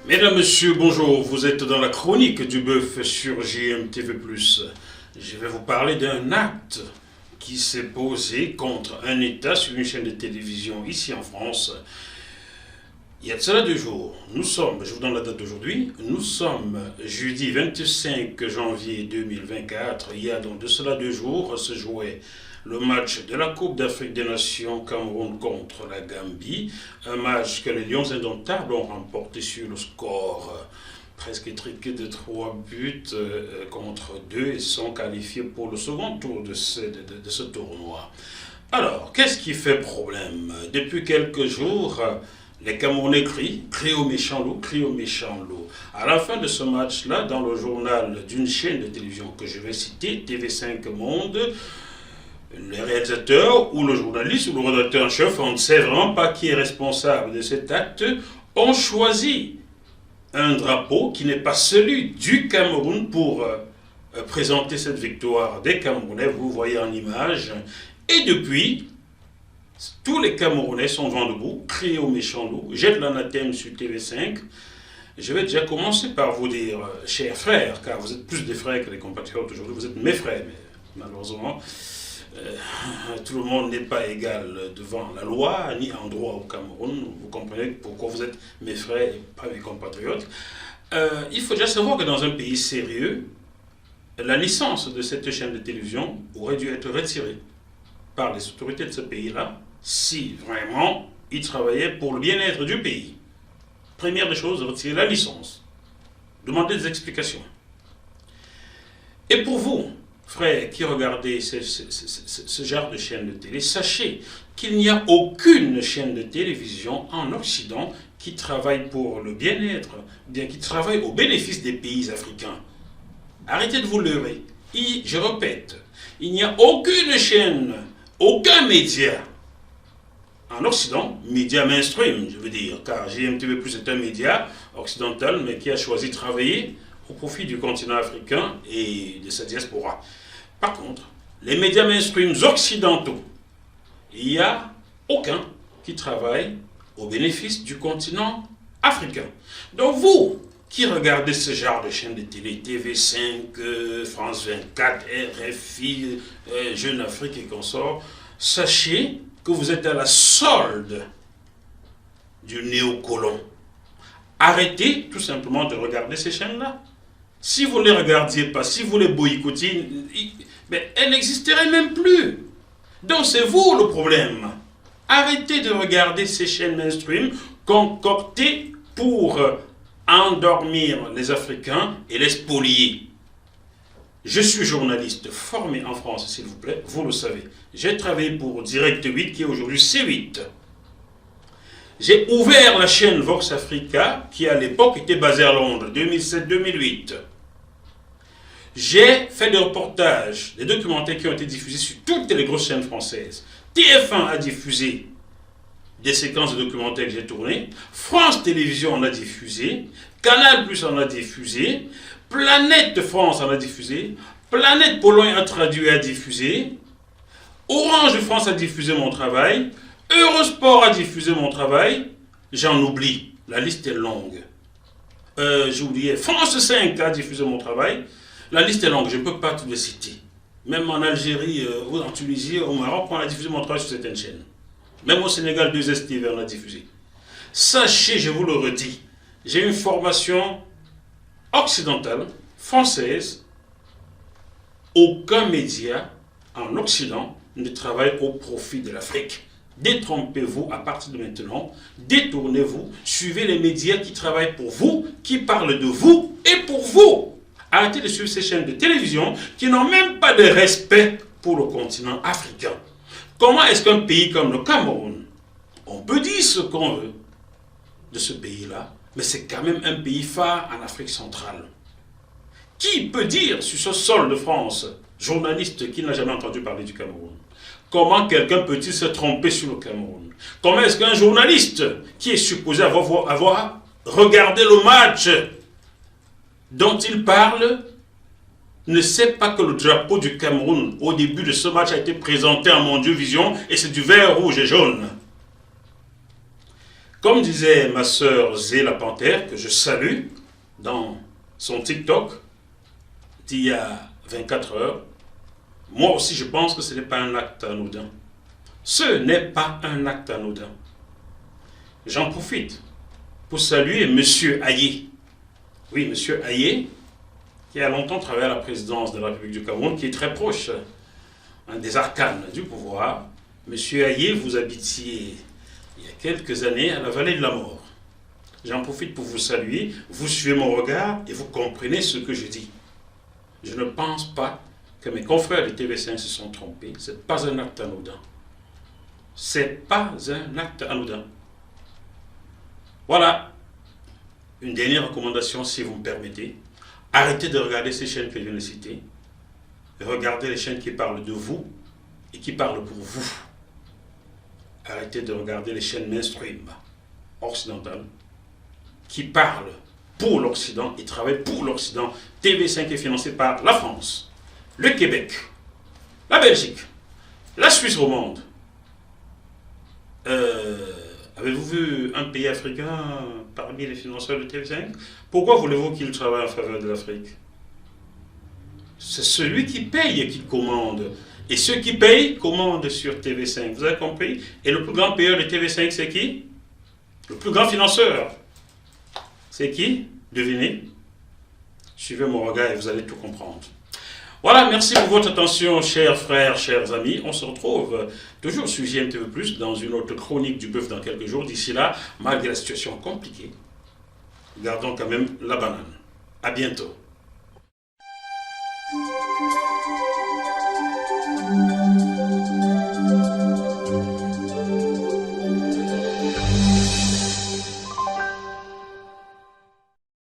Mesdames, Messieurs, bonjour. Vous êtes dans la chronique du bœuf sur GMTV+. Je vais vous parler d'un acte qui s'est posé contre un État sur une chaîne de télévision ici en France. Il y a de cela 2 jours. Je vous donne la date d'aujourd'hui. Nous sommes jeudi 25 janvier 2024. Il y a donc de cela 2 jours se jouait le match de la Coupe d'Afrique des Nations Cameroun contre la Gambie. Un match que les Lions indomptables ont remporté sur le score presque étriqué de 3 buts contre 2 et sont qualifiés pour le second tour de ce tournoi. Alors, qu'est-ce qui fait problème? Depuis quelques jours, les Camerounais crient au méchant loup, crient au méchant loup. À la fin de ce match-là, dans le journal d'une chaîne de télévision que je vais citer, TV5 Monde, le réalisateur ou le journaliste ou le rédacteur en chef, on ne sait vraiment pas qui est responsable de cet acte, ont choisi un drapeau qui n'est pas celui du Cameroun pour présenter cette victoire des Camerounais, vous voyez en image. Et depuis, tous les Camerounais sont vent debout, crient au méchant loup, jettent l'anathème sur TV5. Je vais déjà commencer par vous dire, chers frères, car vous êtes plus des frères que les compatriotes aujourd'hui, vous êtes mes frères, mais malheureusement, tout le monde n'est pas égal devant la loi, ni en droit au Cameroun. Vous comprenez pourquoi vous êtes mes frères et pas mes compatriotes. Il faut déjà savoir que dans un pays sérieux, la licence de cette chaîne de télévision aurait dû être retirée par les autorités de ce pays-là si vraiment ils travaillaient pour le bien-être du pays. Première des choses, retirer la licence. Demandez des explications. Et pour vous, frères qui regardez ce genre de chaîne de télé, sachez qu'il n'y a aucune chaîne de télévision en Occident qui travaille pour le bien-être, bien qui travaille au bénéfice des pays africains. Arrêtez de vous leurrer. Je répète, il n'y a aucune chaîne, aucun média en Occident, média mainstream, je veux dire, car GMTV+ est un média occidental, mais qui a choisi de travailler au profit du continent africain et de sa diaspora. Par contre, les médias mainstream occidentaux, il n'y a aucun qui travaille au bénéfice du continent africain. Donc vous, qui regardez ce genre de chaînes de télé, TV5, France 24, RFI, Jeune Afrique et consorts, sachez que vous êtes à la solde du néocolon. Arrêtez tout simplement de regarder ces chaînes-là. Si vous ne les regardiez pas, si vous les boycottez, elles n'existeraient même plus. Donc c'est vous le problème. Arrêtez de regarder ces chaînes mainstream concoctées pour endormir les Africains et les spolier. Je suis journaliste formé en France, s'il vous plaît, vous le savez. J'ai travaillé pour Direct 8, qui est aujourd'hui C8. J'ai ouvert la chaîne Vox Africa, qui à l'époque était basée à Londres, 2007-2008. J'ai fait des reportages, des documentaires qui ont été diffusés sur toutes les grosses chaînes françaises. TF1 a diffusé des séquences de documentaires que j'ai tournées. France Télévisions en a diffusé. Canal Plus en a diffusé. Planète France en a diffusé. Planète Pologne a traduit et a diffusé. Orange France a diffusé mon travail. Eurosport a diffusé mon travail. J'en oublie. La liste est longue. J'ai oublié. France 5 a diffusé mon travail. La liste est longue, je ne peux pas tout les citer. Même en Algérie, ou en Tunisie, au Maroc, on a diffusé mon travail sur certaines chaînes. Même au Sénégal, 2STV, on a diffusé. Sachez, je vous le redis, j'ai une formation occidentale, française. Aucun média en Occident ne travaille au profit de l'Afrique. Détrompez-vous à partir de maintenant, détournez-vous, suivez les médias qui travaillent pour vous, qui parlent de vous et pour vous. Arrêtez de suivre ces chaînes de télévision qui n'ont même pas de respect pour le continent africain. Comment est-ce qu'un pays comme le Cameroun, on peut dire ce qu'on veut de ce pays-là, mais c'est quand même un pays phare en Afrique centrale. Qui peut dire sur ce sol de France, journaliste qui n'a jamais entendu parler du Cameroun, comment quelqu'un peut-il se tromper sur le Cameroun? Comment est-ce qu'un journaliste qui est supposé avoir regardé le match dont il parle ne sait pas que le drapeau du Cameroun au début de ce match a été présenté en Mondiovision et c'est du vert, rouge et jaune. Comme disait ma sœur Zé la Panthère, que je salue, dans son TikTok d'il y a 24 heures, moi aussi je pense que ce n'est pas un acte anodin. Ce n'est pas un acte anodin. J'en profite pour saluer M. Aye. Oui, M. Aye, qui a longtemps travaillé à la présidence de la République du Cameroun, qui est très proche des arcanes du pouvoir. M. Aye, vous habitiez il y a quelques années à la vallée de la mort. J'en profite pour vous saluer, vous suivez mon regard et vous comprenez ce que je dis. Je ne pense pas que mes confrères de TV5 se sont trompés. Ce n'est pas un acte anodin. C'est pas un acte anodin. Voilà. Une dernière recommandation, si vous me permettez. Arrêtez de regarder ces chaînes que je viens de citer. Regardez les chaînes qui parlent de vous et qui parlent pour vous. Arrêtez de regarder les chaînes mainstream occidentales qui parlent pour l'Occident et travaillent pour l'Occident. TV5 est financé par la France, le Québec, la Belgique, la Suisse romande. Avez-vous vu un pays africain parmi les financeurs de TV5? Pourquoi voulez-vous qu'il travaille en faveur de l'Afrique? C'est celui qui paye et qui commande. Et ceux qui payent commandent sur TV5. Vous avez compris? Et le plus grand payeur de TV5, c'est qui? Le plus grand financeur, c'est qui? Devinez. Suivez mon regard et vous allez tout comprendre. Voilà, merci pour votre attention, chers frères, chers amis. On se retrouve toujours sur JMTV+, dans une autre chronique du bœuf dans quelques jours. D'ici là, malgré la situation compliquée, gardons quand même la banane. À bientôt.